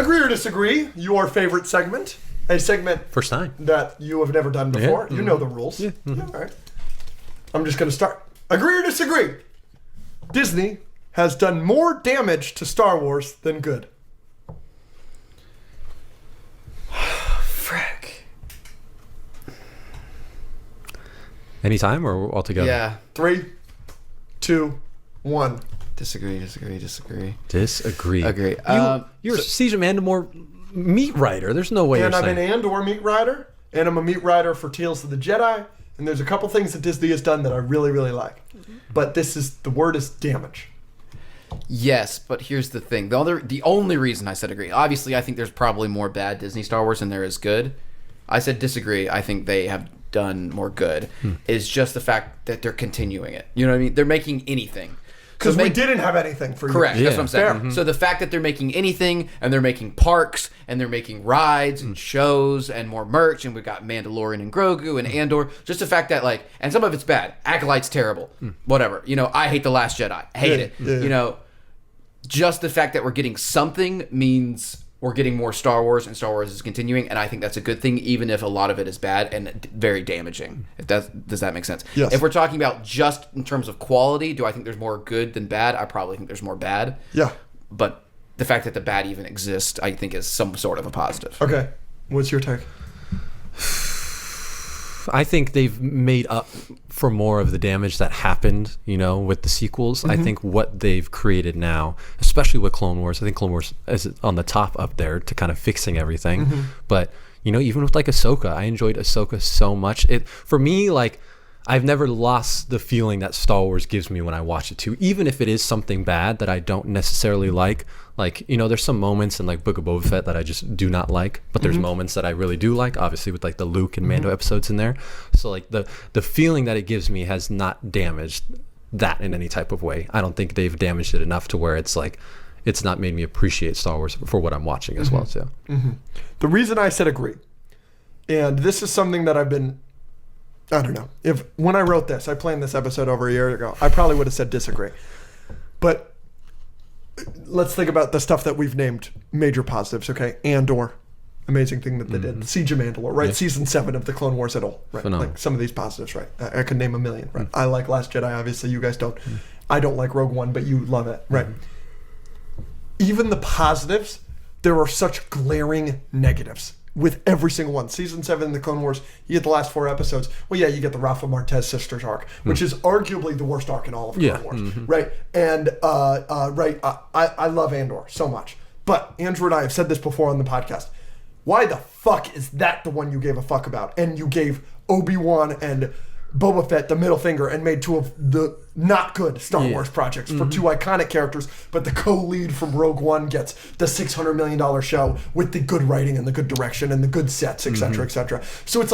Agree or disagree, your favorite segment. A segment First time. that you have never done before. Yeah. You know the rules. Yeah. Yeah, all right. I'm just going to start. Agree or disagree? Disney has done more damage to Star Wars than good. Frick. Anytime or altogether? Yeah. 3, 2, 1. Disagree. Disagree. Agree. You're Siege of Mandalore meat writer. There's no way And you're I'm saying. an Andor meat rider, and I'm a meat rider for Tales of the Jedi, and there's a couple things that Disney has done that I really, really like. But the word is damage. Yes, but here's the thing. The only reason I said agree, obviously I think there's probably more bad Disney Star Wars than there is good. I said disagree. I think they have done more good. Is just the fact that they're continuing it. You know what I mean? They're making anything. Because we didn't have anything for you. Correct. Yeah. That's what I'm saying. Fair. So the fact that they're making anything, and they're making parks, and they're making rides and shows and more merch, and we've got Mandalorian and Grogu and Andor. Just the fact that and some of it's bad. Acolyte's terrible. Whatever. I hate The Last Jedi. I hate it. Yeah. Just the fact that we're getting something means we're getting more Star Wars, and Star Wars is continuing, and I think that's a good thing, even if a lot of it is bad and very damaging. Does that make sense? Yes. If we're talking about just in terms of quality, do I think there's more good than bad? I probably think there's more bad. Yeah. But the fact that the bad even exists, I think, is some sort of a positive. Okay. What's your take? I think they've made up for more of the damage that happened, with the sequels. I think what they've created now, especially with Clone Wars, I think Clone Wars is on the top up there to kind of fixing everything. But, even with Ahsoka, I enjoyed Ahsoka so much. For me, I've never lost the feeling that Star Wars gives me when I watch it too, even if it is something bad that I don't necessarily like. There's some moments in Book of Boba Fett that I just do not like, but there's moments that I really do like, obviously with the Luke and Mando episodes in there. So the feeling that it gives me has not damaged that in any type of way. I don't think they've damaged it enough to where it's it's not made me appreciate Star Wars for what I'm watching as well too. The reason I said agree, and this is something that I've been, I don't know, when I wrote this, I planned this episode over a year ago, I probably would have said disagree. But let's think about the stuff that we've named major positives, okay? Andor, amazing thing that they did. The Siege of Mandalore, right? Yeah. Season 7 of the Clone Wars at all, right? Phenomenal. Some of these positives, right? I could name a million, right? I like Last Jedi, obviously. You guys don't. I don't like Rogue One, but you love it, right? Even the positives, there are such glaring negatives with every single one. Season 7 in the Clone Wars, you get the last 4 episodes. Well, yeah, you get the Rafa Martez sisters arc, which is arguably the worst arc in all of Clone Wars, right? And I love Andor so much. But Andrew and I have said this before on the podcast. Why the fuck is that the one you gave a fuck about? And you gave Obi-Wan and Boba Fett the middle finger and made 2 of the not good Star Wars projects for 2 iconic characters, but the co-lead from Rogue One gets the $600 million show with the good writing and the good direction and the good sets, etc., etc. So it's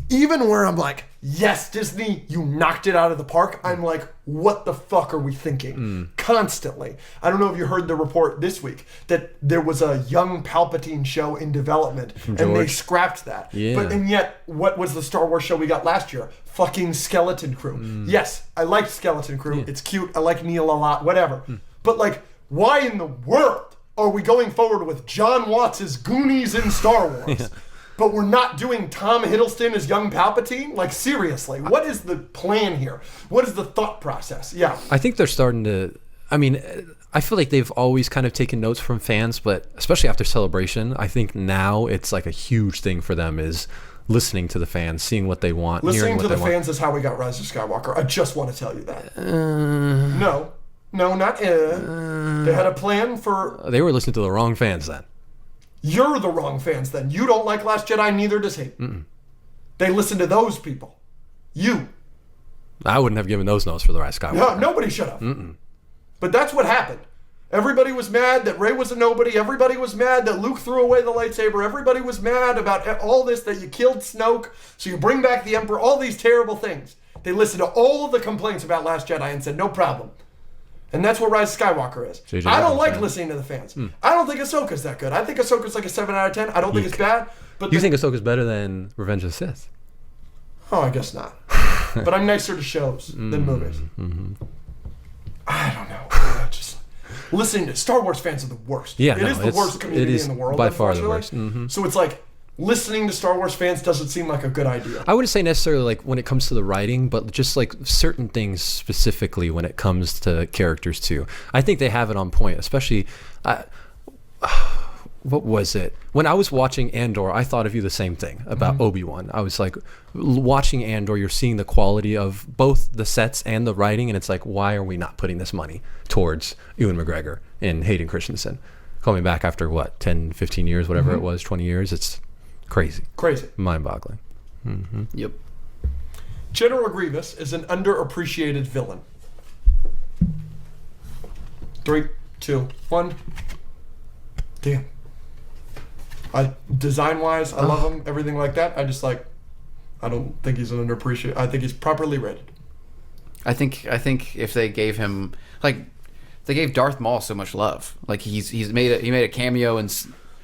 even where I'm yes, Disney, you knocked it out of the park, I'm what the fuck are we thinking? Constantly. I don't know if you heard the report this week that there was a young Palpatine show in development and they scrapped that. Yeah. And yet, what was the Star Wars show we got last year? Fucking Skeleton Crew. Yes, I liked Skeleton Crew. It's cute. I like Neil a lot, whatever. But why in the world are we going forward with John Watts' Goonies in Star Wars? But we're not doing Tom Hiddleston as young Palpatine? Seriously, what is the plan here? What is the thought process? Yeah. I think they're starting to, I feel like they've always kind of taken notes from fans, but especially after Celebration, I think now it's a huge thing for them is listening to the fans, seeing what they want, hearing Listening what to they the want. fans is how we got Rise of Skywalker. I just want to tell you that. No, not They had a plan for... They were listening to the wrong fans then. You're the wrong fans then. You don't like Last Jedi, neither does he. They listen to those people. You. I wouldn't have given those notes for the Rise of Skywalker. No, nobody should have. But that's what happened. Everybody was mad that Rey was a nobody. Everybody was mad that Luke threw away the lightsaber. Everybody was mad about all this, that you killed Snoke, so you bring back the Emperor, all these terrible things. They listened to all of the complaints about Last Jedi and said, no problem. And that's what Rise of Skywalker is. JJ I don't Abrams like fan. listening to the fans. I don't think Ahsoka's that good. I think Ahsoka's a 7 out of 10. I don't think it's bad. But You think Ahsoka's better than Revenge of the Sith? Oh, I guess not. But I'm nicer to shows than movies. I don't know. listening to Star Wars fans are the worst. Yeah, it is the worst community in the world. By far the unfortunately. worst. So it's like listening to Star Wars fans doesn't seem like a good idea. I wouldn't say necessarily like when it comes to the writing, but just like certain things specifically when it comes to characters too. I think they have it on point, especially. What was it? When I was watching Andor, I thought of you the same thing about Obi-Wan. I was like, watching Andor, you're seeing the quality of both the sets and the writing, and it's like, why are we not putting this money towards Ewan McGregor and Hayden Christensen? Coming back after, what, 10, 15 years, whatever it was, 20 years? It's crazy. Crazy. Mind-boggling. Yep. General Grievous is an underappreciated villain. 3, 2, 1. Damn. Design-wise, I love him. Everything like that. I don't think he's an underappreciated. I think he's properly rated. I think if they gave him they gave Darth Maul so much love. Like he made a cameo in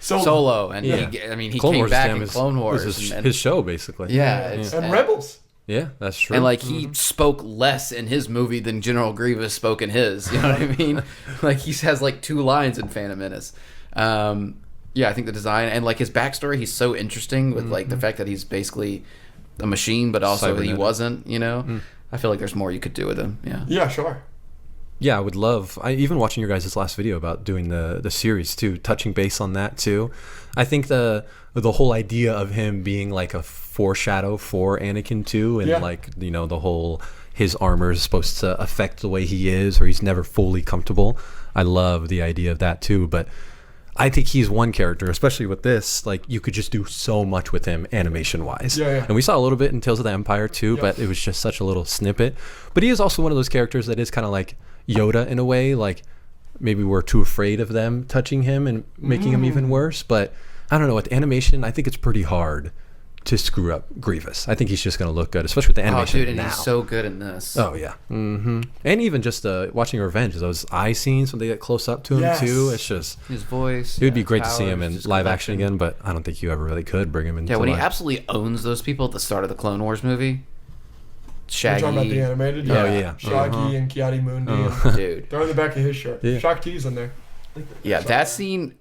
Solo, and he Clone came Wars back to him in Clone Wars. was his show basically. And Rebels. Yeah, that's true. And he spoke less in his movie than General Grievous spoke in his. You know what I mean? Like he has 2 lines in Phantom Menace. Yeah, I think the design and his backstory, he's so interesting with the fact that he's basically a machine, but also he wasn't. You know, I feel like there's more you could do with him. Yeah. Yeah, sure. Yeah, I would love. Even watching your guys' last video about doing the series too, touching base on that too. I think the whole idea of him being like a foreshadow for Anakin too, and the whole his armor is supposed to affect the way he is, or he's never fully comfortable. I love the idea of that too, but I think he's one character, especially with this, you could just do so much with him animation-wise. Yeah. And we saw a little bit in Tales of the Empire too, but it was just such a little snippet. But he is also one of those characters that is kind of like Yoda in a way, maybe we're too afraid of them touching him and making him even worse. But I don't know, with animation, I think it's pretty hard to screw up Grievous. I think he's just going to look good, especially with the animation and now. He's so good in this. Oh, yeah. And even just watching Revenge, those eye scenes when they get close up to him, too. It's just... his voice. It would be great to see him in live action again, but I don't think you ever really could bring him into when he absolutely owns those people at the start of the Clone Wars movie. Shaggy. You're talking about the animated? Oh, yeah. Shaggy and Kiadi Mundi. Dude. They're on the back of his shirt. Yeah. Shakti's in there. Yeah, that scene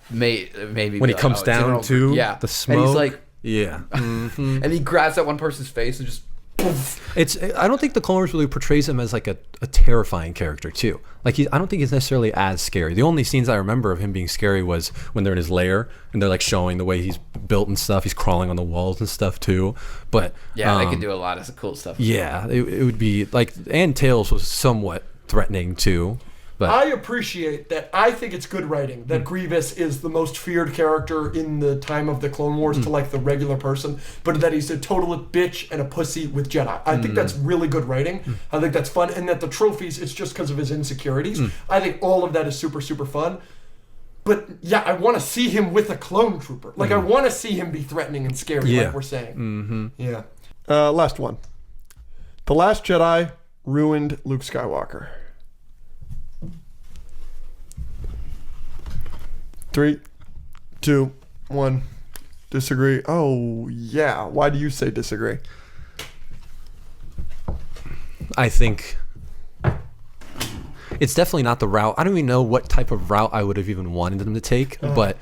maybe... When he comes down to the smoke. And he's like... Yeah. And he grabs that one person's face and just... Poof. I don't think the Clone Wars really portrays him as a terrifying character too. I don't think he's necessarily as scary. The only scenes I remember of him being scary was when they're in his lair and they're showing the way he's built and stuff. He's crawling on the walls and stuff too. But yeah, they can do a lot of cool stuff. Yeah, it would be and Tails was somewhat threatening too. But I appreciate that. I think it's good writing that Grievous is the most feared character in the time of the Clone Wars to the regular person, but that he's a total bitch and a pussy with Jedi. I think that's really good writing. I think that's fun, and that the trophies, it's just because of his insecurities. I think all of that is super, super fun. But yeah, I want to see him with a clone trooper. I want to see him be threatening and scary, like we're saying. Yeah. Last one. The Last Jedi ruined Luke Skywalker. 3, 2, 1. Disagree. Oh, yeah. Why do you say disagree? I think it's definitely not the route. I don't even know what type of route I would have even wanted them to take, but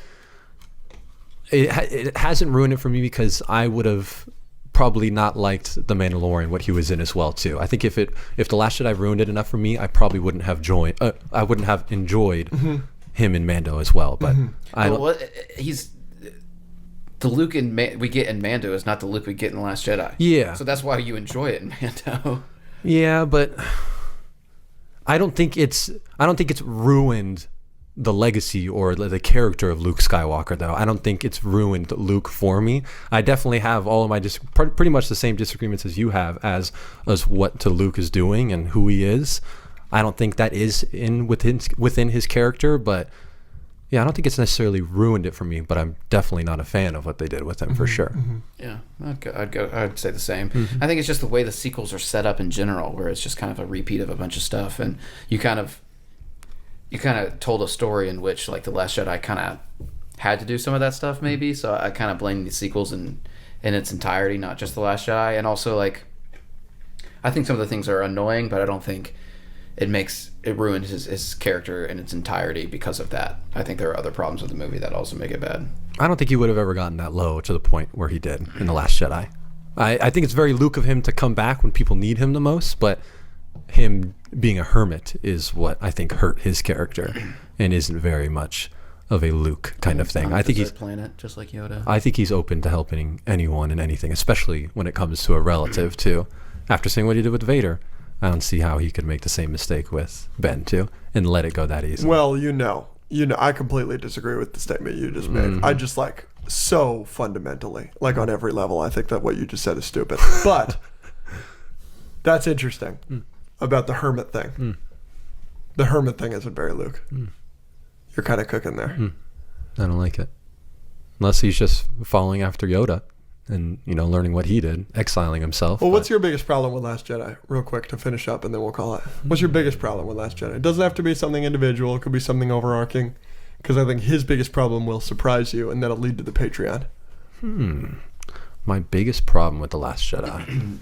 it hasn't ruined it for me because I would have probably not liked The Mandalorian, what he was in as well too. I think if The Last Jedi ruined it enough for me, I probably wouldn't have enjoyed him in Mando as well, but he's the Luke we get in Mando is not the Luke we get in The Last Jedi. Yeah, so that's why you enjoy it in Mando. Yeah, but I don't think it's ruined the legacy or the character of Luke Skywalker, though. I don't think it's ruined Luke for me. I definitely have all of my pretty much the same disagreements as you have as what to Luke is doing and who he is. I don't think that is within his character, but yeah, I don't think it's necessarily ruined it for me. But I'm definitely not a fan of what they did with him for sure. Yeah, I'd say the same. I think it's just the way the sequels are set up in general, where it's just kind of a repeat of a bunch of stuff, and you kind of told a story in which The Last Jedi kind of had to do some of that stuff maybe. So I kind of blame the sequels in its entirety, not just The Last Jedi, and also I think some of the things are annoying, but I don't think it ruins his character in its entirety because of that. I think there are other problems with the movie that also make it bad. I don't think he would have ever gotten that low to the point where he did in The Last Jedi. I think it's very Luke of him to come back when people need him the most, but him being a hermit is what I think hurt his character and isn't very much of a Luke kind of thing. I think he's planet just like Yoda. I think he's open to helping anyone and anything, especially when it comes to a relative too. After seeing what he did with Vader, I don't see how he could make the same mistake with Ben too and let it go that easy. Well, I completely disagree with the statement you just made. I just like so fundamentally, like on every level, I think that what you just said is stupid. But that's interesting about the hermit thing. The hermit thing isn't very Luke. You're kind of cooking there. I don't like it. Unless he's just following after Yoda and, learning what he did, exiling himself. Well, what's your biggest problem with Last Jedi? Real quick to finish up, and then we'll call it. What's your biggest problem with Last Jedi? It doesn't have to be something individual. It could be something overarching. Because I think his biggest problem will surprise you, and that'll lead to the Patreon. My biggest problem with The Last Jedi.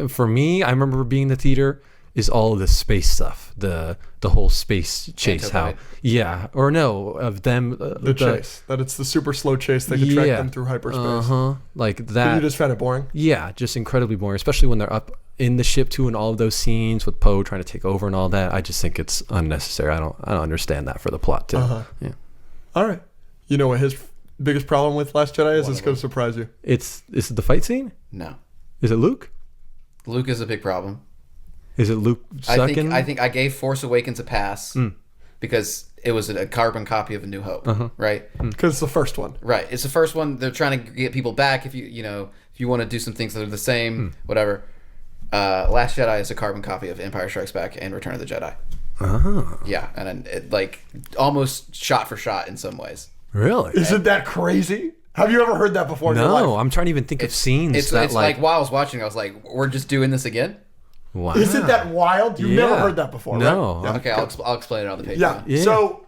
For me, I remember being in the theater, is all of the space stuff, the whole space chase. Antibody. Of them The chase, that it's the super slow chase that could track them through hyperspace. Like But that. you just found it boring. Yeah, just incredibly boring, especially when they're up in the ship too, and all of those scenes with Poe trying to take over and all that. I just think it's unnecessary. I don't understand that for the plot too. Yeah. All right. You know what his biggest problem with Last Jedi is? It's going to surprise you. Is it the fight scene? No. Is it Luke? Luke is a big problem. Is it Luke sucking? I think I gave Force Awakens a pass because it was a carbon copy of A New Hope, right? Because it's the first one. Right. It's the first one. They're trying to get people back. If you want to do some things that are the same, whatever. Last Jedi is a carbon copy of Empire Strikes Back and Return of the Jedi. Yeah, and it, like almost shot for shot in some ways. Really? Isn't that crazy? Have you ever heard that before in your life? No, I'm trying to even think of scenes. It's like while I was watching, I was like, "We're just doing this again." Wow. Isn't that wild? You've never heard that before, no. right? Yeah. Okay, I'll explain it on the page. Yeah. Yeah. So